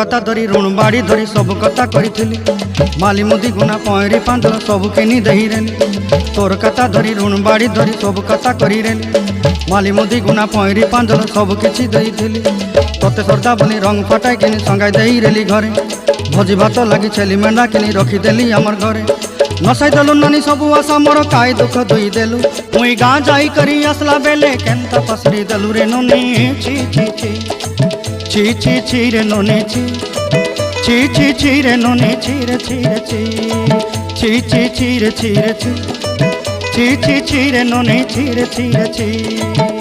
कथा धरी ऋण बाड़ी धरी सब कथा करी माली मुदी गुना पहरी पांदल सब किनी दही रेली तोर कथा धरी ऋण बाड़ी धरी सब कथा करी रेली माली मुदी गुना पहरी पांदल सब किछि दही थिली तोते सरदा बोली रंग फटाई किनी संगाई दही रेली घरे भोजी भात लगी छेली मेंढा किनी रखीदेली आमर घरे नसाई देलु नानी सबू आशा मोर काय दुख दुई देलु मुई गाँ जाई करी आसला बेले केंता पसरी देलु रे नोनी छी छी छी छी छी छी रे नोनी छी छी छी छी रे नोनी छी रे छी रे छी छी छी छी रे छी रे छी छी छी छी रे नोनी छी रे छी रे छी।